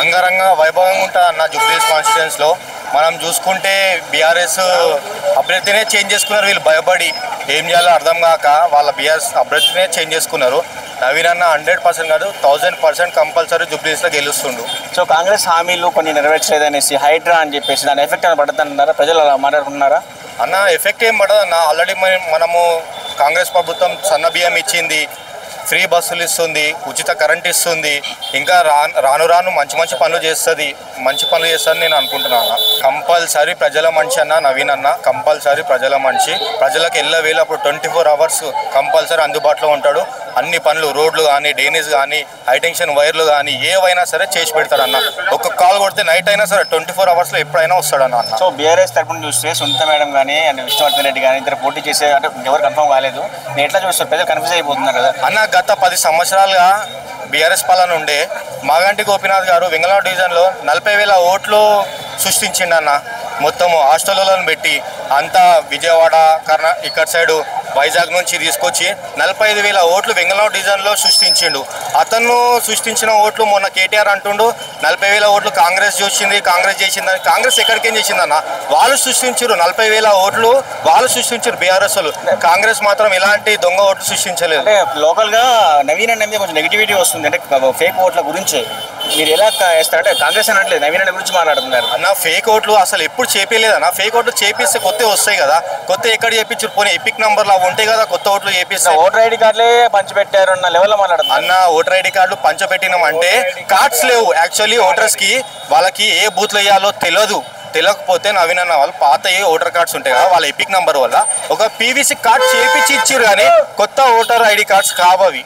అంగరంగ వైభవంగా ఉంటుంది అన్న జూబ్లీహిల్స్ కాన్స్టిట్యుయెన్సీలో. మనం చూసుకుంటే బీఆర్ఎస్ అభ్యర్థినే చేంజ్ చేసుకున్నారు. వీళ్ళు భయపడి ఏం చేయాలో అర్థం కాక వాళ్ళ బీఆర్ఎస్ అభ్యర్థినే చేంజ్ చేసుకున్నారు. నవీన్ అన్న 100% కాదు 1000% కంపల్సరీ జూబ్లీహిల్స్లో గెలుస్తుండు. సో కాంగ్రెస్ హామీలు కొన్ని నెరవేర్చలేదనేసి హైడ్రా అని చెప్పేసి దాని ఎఫెక్ట్ అని పడుతుంటున్నారా? ప్రజలు అలా మాట్లాడుకుంటున్నారా? అన్న ఎఫెక్ట్ ఏం పడదు అన్న. ఆల్రెడీ మనము కాంగ్రెస్ ప్రభుత్వం సన్న బియ్యం ఇచ్చింది, ఫ్రీ బస్సులు ఇస్తుంది, ఉచిత కరెంట్ ఇస్తుంది, ఇంకా రాను రాను మంచి మంచి పనులు చేస్తుంది. మంచి పనులు చేస్తుందని నేను అనుకుంటున్నాను. కంపల్సరీ ప్రజల మనిషి అన్న నవీన్ అన్న, కంపల్సరీ ప్రజల మనిషి. ప్రజలకు ఎల్లవేళ అప్పుడు 24 hours కంపల్సరీ అందుబాటులో ఉంటాడు. అన్ని పనులు, రోడ్లు కానీ, డ్రైనేజ్ కానీ, హైటెన్షన్ వైర్లు కానీ ఏవైనా సరే చేసి పెడతాడన్న. ఒక కాల్ కొడితే నైట్ అయినా సరే 24 hours ఎప్పుడైనా వస్తాడన్న. సో బీఆర్ఎస్ తరపున చూస్తే సొంత మేడం కానీ అండ్ విష్ణువర్ధన్ రెడ్డి కానీ ఇద్దరు పోటీ చేసే అంటే ఎవరు కన్ఫర్మ్ కాలేదు. నేను ఎట్లా చూస్తారు? ప్రజలు కన్ఫ్యూజ్ అయిపోతున్నారు కదా అన్న. గత 10 సంవత్సరాలుగా బీఆర్ఎస్ పాలన ఉండే మాగంటి గోపీనాథ్ గారు వెంగళరావు డివిజన్లో 40,000 ఓట్లు సృష్టించిండన్న. మొత్తము హాస్టళ్లను పెట్టి అంతా విజయవాడ ఇక్కడ సైడు వైజాగ్ నుంచి తీసుకొచ్చి 45,000 ఓట్లు వెంగళరావు డివిజన్లో సృష్టించిండు. అతను సృష్టించిన ఓట్లు మొన్న కేటీఆర్ అంటుండు 40,000 ఓట్లు కాంగ్రెస్ చూసింది, కాంగ్రెస్ చేసిందని. కాంగ్రెస్ ఎక్కడికేం చేసిందన్న? వాళ్ళు సృష్టించారు 40,000 ఓట్లు, వాళ్ళు సృష్టించారు బీఆర్ఎస్ వాళ్ళు. కాంగ్రెస్ మాత్రం ఇలాంటి దొంగ ఓట్లు సృష్టించలేదు. అంటే లోకల్గా నవీన్ అన్న మీద కొంచెం నెగిటివిటీ వస్తుంది, అంటే ఫేక్ ఓట్ల గురించి మీరు ఎలా వేస్తారంటే కాంగ్రెస్ అనట్లేదు, నవీన్ అన్న గురించి మాట్లాడుతున్నారు అన్న. ఫేక్ ఓట్లు అసలు ఎప్పుడు చేపలేదన్న. ఫేక్ ఓట్లు చేపిస్తే కొత్త వస్తాయి కదా. కొత్త ఎక్కడ చేపించారు? పోనీ ఎపిక్ నంబర్లు అవి ఉంటాయి కదా, కొత్త ఓట్లు చేపిస్తారు. ఓటర్ ఐడి కార్డులే పంచిపెట్టారు అన్న లెవెల్లో మాట్లాడుతున్నారు అన్న. ఓటర్ ఐడి కార్డులు పంచపెట్టినామంటే కార్డ్స్ లేవు. యాక్చువల్లీ ఓటర్స్కి వాళ్ళకి ఏ బూత్లు వేయాలో తెలియకపోతే నవీన్ అన్న వాళ్ళు పాత ఏ ఓటర్ కార్డ్స్ ఉంటాయి కదా, వాళ్ళ ఎపిక్ నంబర్ వల్ల ఒక పీవీసీ కార్డ్ చేపించి ఇచ్చారు. కానీ కొత్త ఓటర్ ఐడి కార్డ్స్ కావవి.